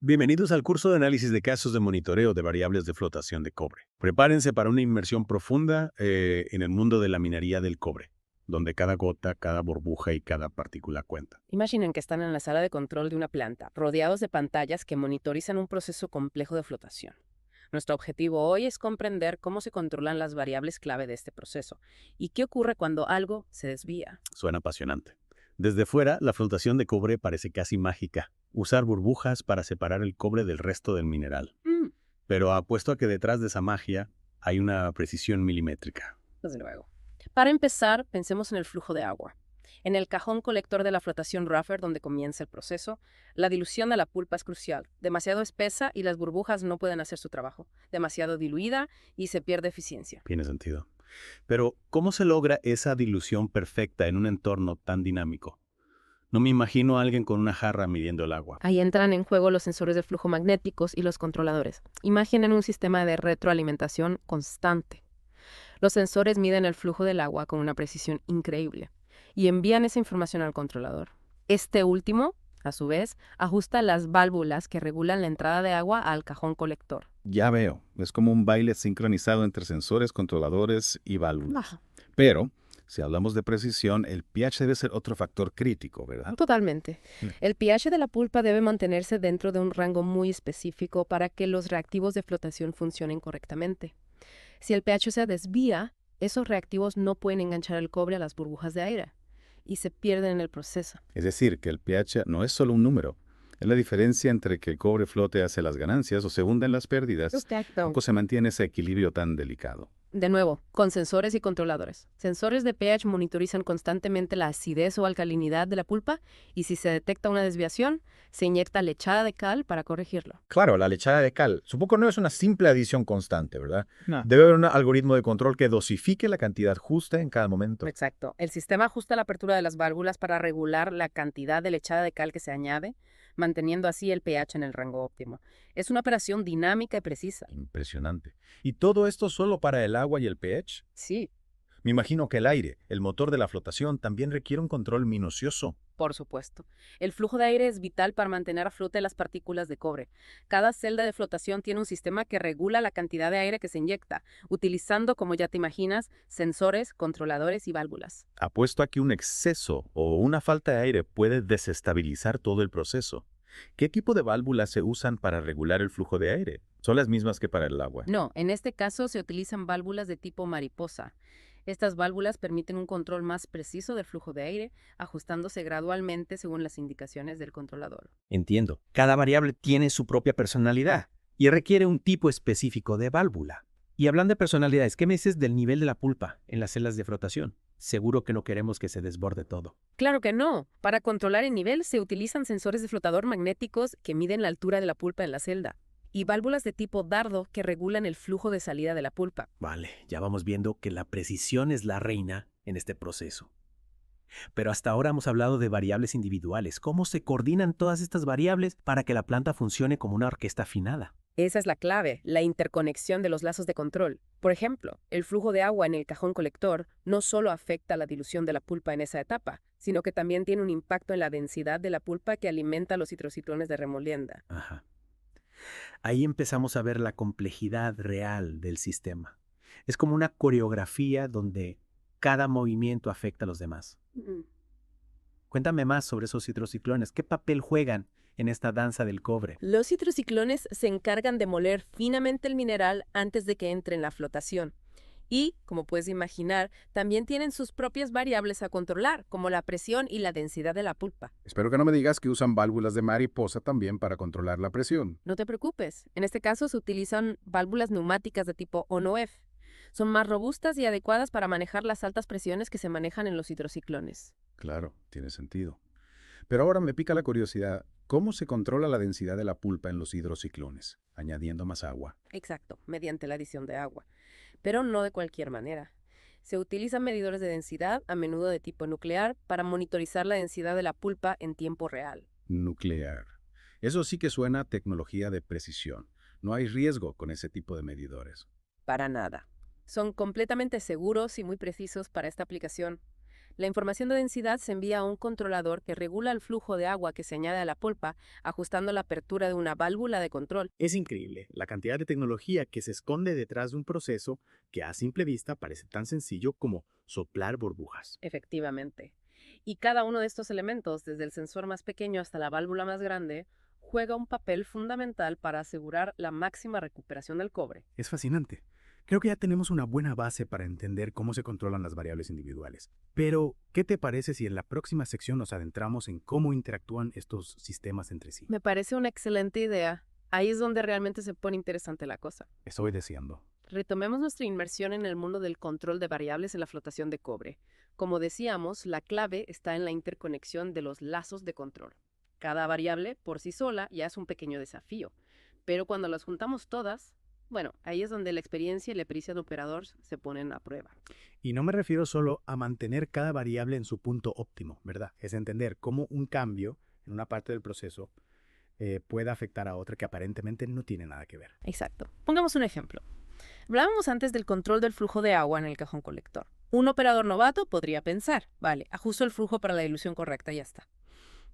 Bienvenidos al curso de análisis de casos de monitoreo de variables de flotación de cobre. Prepárense para una inmersión profunda en el mundo de la minería del cobre, donde cada gota, cada burbuja y cada partícula cuenta. Imaginen que están en la sala de control de una planta, rodeados de pantallas que monitorizan un proceso complejo de flotación. Nuestro objetivo hoy es comprender cómo se controlan las variables clave de este proceso y qué ocurre cuando algo se desvía. Suena apasionante. Desde fuera, la flotación de cobre parece casi mágica. Usar burbujas para separar el cobre del resto del mineral. Mm, Pero apuesto a que detrás de esa magia hay una precisión milimétrica. Desde luego. Para empezar, pensemos en el flujo de agua. En el cajón colector de la flotación Raffer, donde comienza el proceso, la dilución de la pulpa es crucial. Demasiado espesa y las burbujas no pueden hacer su trabajo. Demasiado diluida y se pierde eficiencia. Tiene sentido. Pero, ¿cómo se logra esa dilución perfecta en un entorno tan dinámico? No me imagino a alguien con una jarra midiendo el agua. Ahí entran en juego los sensores de flujo magnéticos y los controladores. Imaginen un sistema de retroalimentación constante. Los sensores miden el flujo del agua con una precisión increíble y envían esa información al controlador. Este último, a su vez, ajusta las válvulas que regulan la entrada de agua al cajón colector. Ya veo, es como un baile sincronizado entre sensores, controladores y válvulas. Baja. Pero, si hablamos de precisión, el pH debe ser otro factor crítico, ¿verdad? Totalmente. El pH de la pulpa debe mantenerse dentro de un rango muy específico para que los reactivos de flotación funcionen correctamente. Si el pH se desvía, esos reactivos no pueden enganchar el cobre a las burbujas de aire y se pierden en el proceso. Es decir, que el pH no es solo un número. Es la diferencia entre que el cobre flote hacia las ganancias o se hunda en las pérdidas. Exacto. ¿Cómo se mantiene ese equilibrio tan delicado? De nuevo, con sensores y controladores. Sensores de pH monitorizan constantemente la acidez o alcalinidad de la pulpa y si se detecta una desviación, se inyecta lechada de cal para corregirlo. Claro, la lechada de cal. Supongo que no es una simple adición constante, ¿verdad? No. Debe haber un algoritmo de control que dosifique la cantidad justa en cada momento. Exacto. El sistema ajusta la apertura de las válvulas para regular la cantidad de lechada de cal que se añade, manteniendo así el pH en el rango óptimo. Es una operación dinámica y precisa. Impresionante. ¿Y todo esto solo para el agua y el pH? Sí, Me imagino que el aire, el motor de la flotación, también requiere un control minucioso. por supuesto. El flujo de aire es vital para mantener a flote las partículas de cobre. Cada celda de flotación tiene un sistema que regula la cantidad de aire que se inyecta, utilizando, como ya te imaginas, sensores, controladores y válvulas. Apuesto a que un exceso o una falta de aire puede desestabilizar todo el proceso. ¿Qué tipo de válvulas se usan para regular el flujo de aire? ¿Son las mismas que para el agua? No, en este caso se utilizan válvulas de tipo mariposa. Estas válvulas permiten un control más preciso del flujo de aire, ajustándose gradualmente según las indicaciones del controlador. Entiendo. Cada variable tiene su propia personalidad y requiere un tipo específico de válvula. Y hablando de personalidades, ¿qué me dices del nivel de la pulpa en las celdas de flotación? Seguro que no queremos que se desborde todo. Claro que no. Para controlar el nivel se utilizan sensores de flotador magnéticos que miden la altura de la pulpa en la celda y válvulas de tipo dardo que regulan el flujo de salida de la pulpa. Vale, ya vamos viendo que la precisión es la reina en este proceso. Pero hasta ahora hemos hablado de variables individuales. ¿Cómo se coordinan todas estas variables para que la planta funcione como una orquesta afinada? Esa es la clave, la interconexión de los lazos de control. Por ejemplo, el flujo de agua en el cajón colector no solo afecta la dilución de la pulpa en esa etapa, sino que también tiene un impacto en la densidad de la pulpa que alimenta los citrociclones de remolienda. Ajá. Ahí empezamos a ver la complejidad real del sistema. Es como una coreografía donde cada movimiento afecta a los demás. Cuéntame más sobre esos citrociclones. ¿Qué papel juegan en esta danza del cobre? Los citrociclones se encargan de moler finamente el mineral antes de que entre en la flotación. Y, como puedes imaginar, también tienen sus propias variables a controlar, como la presión y la densidad de la pulpa. Espero que no me digas que usan válvulas de mariposa también para controlar la presión. No te preocupes, en este caso se utilizan válvulas neumáticas de tipo on-off. Son más robustas y adecuadas para manejar las altas presiones que se manejan en los citrociclones. Claro, tiene sentido. Pero ahora me pica la curiosidad, ¿cómo se controla la densidad de la pulpa en los hidrociclones? Añadiendo más agua. Exacto, mediante la adición de agua. Pero no de cualquier manera. Se utilizan medidores de densidad, a menudo de tipo nuclear, para monitorizar la densidad de la pulpa en tiempo real. Nuclear. Eso sí que suena a tecnología de precisión. No hay riesgo con ese tipo de medidores. Para nada. Son completamente seguros y muy precisos para esta aplicación. La información de densidad se envía a un controlador que regula el flujo de agua que se añade a la pulpa, ajustando la apertura de una válvula de control. Es increíble la cantidad de tecnología que se esconde detrás de un proceso que a simple vista parece tan sencillo como soplar burbujas. Efectivamente. Y cada uno de estos elementos, desde el sensor más pequeño hasta la válvula más grande, juega un papel fundamental para asegurar la máxima recuperación del cobre. Es fascinante. Creo que ya tenemos una buena base para entender cómo se controlan las variables individuales. Pero, ¿qué te parece si en la próxima sección nos adentramos en cómo interactúan estos sistemas entre sí? Me parece una excelente idea. Ahí es donde realmente se pone interesante la cosa. Estoy deseando. Retomemos nuestra inmersión en el mundo del control de variables en la flotación de cobre. Como decíamos, la clave está en la interconexión de los lazos de control. Cada variable, por sí sola, ya es un pequeño desafío. Pero cuando las juntamos todas, bueno, ahí es donde la experiencia y la pericia del operador se ponen a prueba. Y no me refiero solo a mantener cada variable en su punto óptimo, ¿verdad? Es entender cómo un cambio en una parte del proceso puede afectar a otra que aparentemente no tiene nada que ver. Exacto. Pongamos un ejemplo. Hablábamos antes del control del flujo de agua en el cajón colector. Un operador novato podría pensar, vale, ajusto el flujo para la dilución correcta y ya está.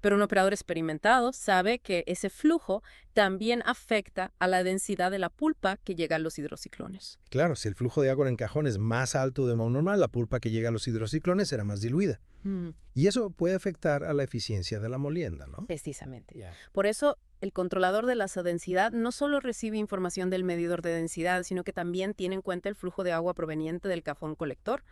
Pero un operador experimentado sabe que ese flujo también afecta a la densidad de la pulpa que llega a los hidrociclones. Claro, si el flujo de agua en el cajón es más alto de modo normal, la pulpa que llega a los hidrociclones será más diluida. Y eso puede afectar a la eficiencia de la molienda, ¿no? Precisamente. Ya. Por eso, el controlador de la densidad no solo recibe información del medidor de densidad, sino que también tiene en cuenta el flujo de agua proveniente del cajón colector.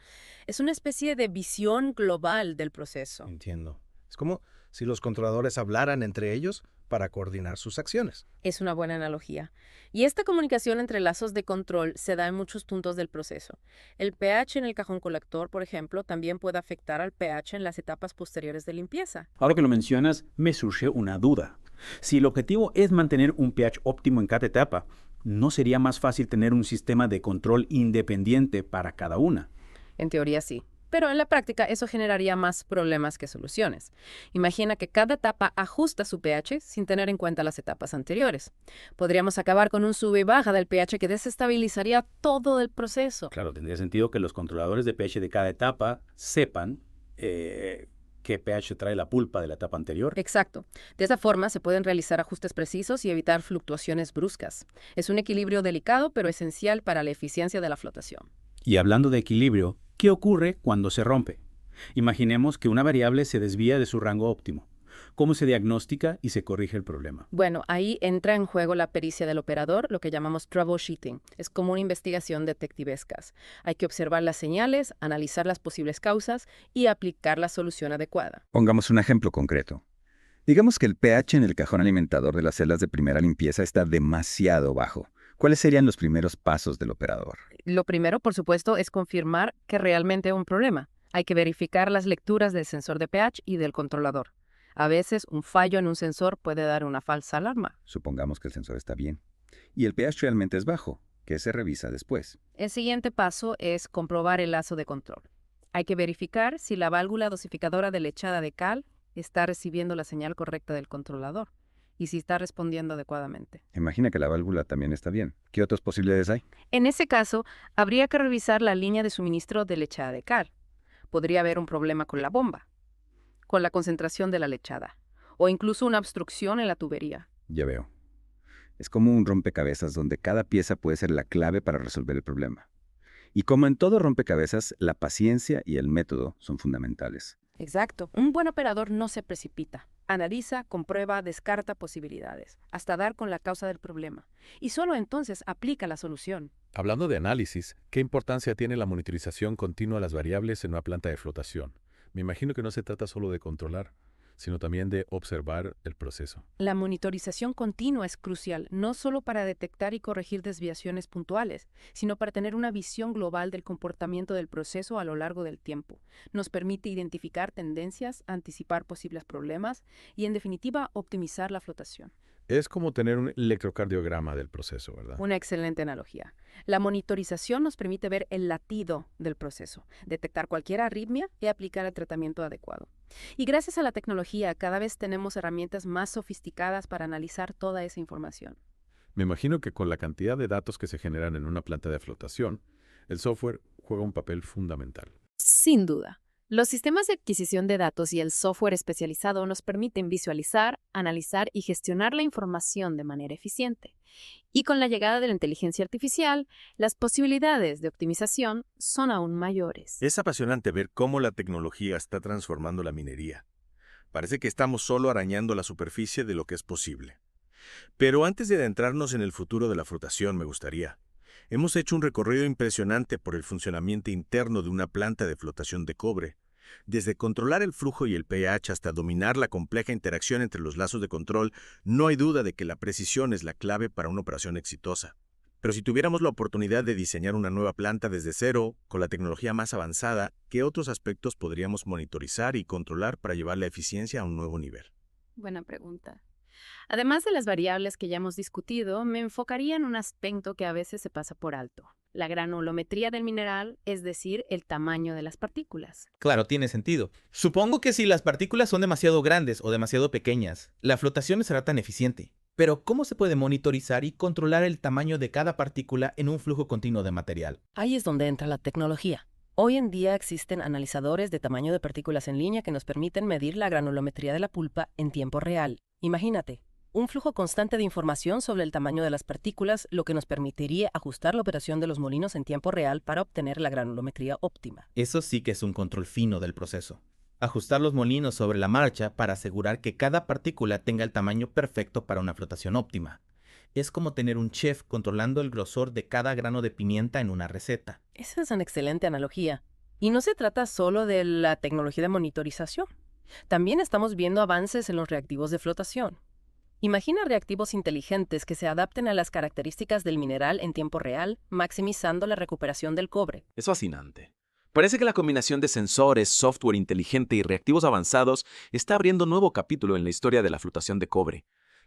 Es una especie de visión global del proceso. Entiendo. Es como si los controladores hablaran entre ellos para coordinar sus acciones. Es una buena analogía. Y esta comunicación entre lazos de control se da en muchos puntos del proceso. El pH en el cajón colector, por ejemplo, también puede afectar al pH en las etapas posteriores de limpieza. Ahora que lo mencionas, me surge una duda. Si el objetivo es mantener un pH óptimo en cada etapa, ¿no sería más fácil tener un sistema de control independiente para cada una? En teoría sí. Pero en la práctica eso generaría más problemas que soluciones. Imagina que cada etapa ajusta su pH sin tener en cuenta las etapas anteriores. Podríamos acabar con un sube y baja del pH que desestabilizaría todo el proceso. Claro, tendría sentido que los controladores de pH de cada etapa sepan qué pH trae la pulpa de la etapa anterior. Exacto. De esa forma se pueden realizar ajustes precisos y evitar fluctuaciones bruscas. Es un equilibrio delicado pero esencial para la eficiencia de la flotación. Y hablando de equilibrio, ¿qué ocurre cuando se rompe? Imaginemos que una variable se desvía de su rango óptimo. ¿Cómo se diagnostica y se corrige el problema? Bueno, ahí entra en juego la pericia del operador, lo que llamamos troubleshooting. Es como una investigación detectivescas. Hay que observar las señales, analizar las posibles causas y aplicar la solución adecuada. Pongamos un ejemplo concreto. Digamos que el pH en el cajón alimentador de las celdas de primera limpieza está demasiado bajo. ¿Cuáles serían los primeros pasos del operador? Lo primero, por supuesto, es confirmar que realmente hay un problema. Hay que verificar las lecturas del sensor de pH y del controlador. A veces, un fallo en un sensor puede dar una falsa alarma. Supongamos que el sensor está bien. Y el pH realmente es bajo. ¿Qué se revisa después? El siguiente paso es comprobar el lazo de control. Hay que verificar si la válvula dosificadora de lechada de cal está recibiendo la señal correcta del controlador y si está respondiendo adecuadamente. Imagina que la válvula también está bien. ¿Qué otras posibilidades hay? En ese caso, habría que revisar la línea de suministro de lechada de cal. Podría haber un problema con la bomba, con la concentración de la lechada, o incluso una obstrucción en la tubería. Ya veo. Es como un rompecabezas donde cada pieza puede ser la clave para resolver el problema. Y como en todo rompecabezas, la paciencia y el método son fundamentales. Exacto. Un buen operador no se precipita. Analiza, comprueba, descarta posibilidades, hasta dar con la causa del problema. Y solo entonces aplica la solución. Hablando de análisis, ¿qué importancia tiene la monitorización continua de las variables en una planta de flotación? Me imagino que no se trata solo de controlar, sino también de observar el proceso. La monitorización continua es crucial, no solo para detectar y corregir desviaciones puntuales, sino para tener una visión global del comportamiento del proceso a lo largo del tiempo. Nos permite identificar tendencias, anticipar posibles problemas y, en definitiva, optimizar la flotación. Es como tener un electrocardiograma del proceso, ¿verdad? Una excelente analogía. La monitorización nos permite ver el latido del proceso, detectar cualquier arritmia y aplicar el tratamiento adecuado. Y gracias a la tecnología, cada vez tenemos herramientas más sofisticadas para analizar toda esa información. Me imagino que con la cantidad de datos que se generan en una planta de flotación, el software juega un papel fundamental. Sin duda. Los sistemas de adquisición de datos y el software especializado nos permiten visualizar, analizar y gestionar la información de manera eficiente. Y con la llegada de la inteligencia artificial, las posibilidades de optimización son aún mayores. Es apasionante ver cómo la tecnología está transformando la minería. Parece que estamos solo arañando la superficie de lo que es posible. Pero antes de adentrarnos en el futuro de la flotación, me gustaría. Hemos hecho un recorrido impresionante por el funcionamiento interno de una planta de flotación de cobre. Desde controlar el flujo y el pH hasta dominar la compleja interacción entre los lazos de control, no hay duda de que la precisión es la clave para una operación exitosa. Pero si tuviéramos la oportunidad de diseñar una nueva planta desde cero, con la tecnología más avanzada, ¿qué otros aspectos podríamos monitorizar y controlar para llevar la eficiencia a un nuevo nivel? Buena pregunta. Además de las variables que ya hemos discutido, me enfocaría en un aspecto que a veces se pasa por alto: la granulometría del mineral, es decir, el tamaño de las partículas. Claro, tiene sentido. Supongo que si las partículas son demasiado grandes o demasiado pequeñas, la flotación no será tan eficiente. Pero, ¿cómo se puede monitorizar y controlar el tamaño de cada partícula en un flujo continuo de material? Ahí es donde entra la tecnología. Hoy en día existen analizadores de tamaño de partículas en línea que nos permiten medir la granulometría de la pulpa en tiempo real. Imagínate, un flujo constante de información sobre el tamaño de las partículas, lo que nos permitiría ajustar la operación de los molinos en tiempo real para obtener la granulometría óptima. Eso sí que es un control fino del proceso. Ajustar los molinos sobre la marcha para asegurar que cada partícula tenga el tamaño perfecto para una flotación óptima. Es como tener un chef controlando el grosor de cada grano de pimienta en una receta. Esa es una excelente analogía. Y no se trata solo de la tecnología de monitorización. También estamos viendo avances en los reactivos de flotación. Imagina reactivos inteligentes que se adapten a las características del mineral en tiempo real, maximizando la recuperación del cobre. Es fascinante. Parece que la combinación de sensores, software inteligente y reactivos avanzados está abriendo un nuevo capítulo en la historia de la flotación de cobre.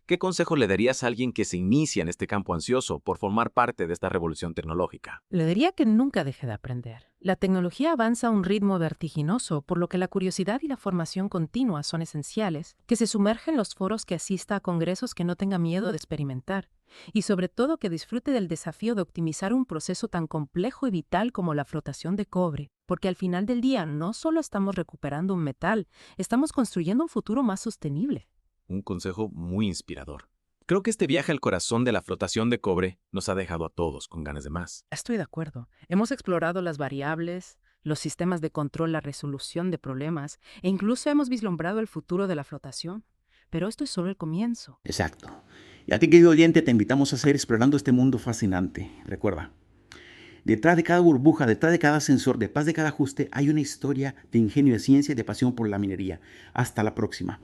¿Qué consejo le darías a alguien que se inicia en este campo ansioso por formar parte de esta revolución tecnológica? Le diría que nunca deje de aprender. La tecnología avanza a un ritmo vertiginoso, por lo que la curiosidad y la formación continua son esenciales, que se sumerja en los foros, que asista a congresos, que no tenga miedo de experimentar, y sobre todo que disfrute del desafío de optimizar un proceso tan complejo y vital como la flotación de cobre, porque al final del día no solo estamos recuperando un metal, estamos construyendo un futuro más sostenible. Un consejo muy inspirador. Creo que este viaje al corazón de la flotación de cobre nos ha dejado a todos con ganas de más. Estoy de acuerdo. Hemos explorado las variables, los sistemas de control, la resolución de problemas, e incluso hemos vislumbrado el futuro de la flotación. Pero esto es solo el comienzo. Exacto. Y a ti, querido oyente, te invitamos a seguir explorando este mundo fascinante. Recuerda, detrás de cada burbuja, detrás de cada sensor, detrás de cada ajuste, hay una historia de ingenio, de ciencia y de pasión por la minería. Hasta la próxima.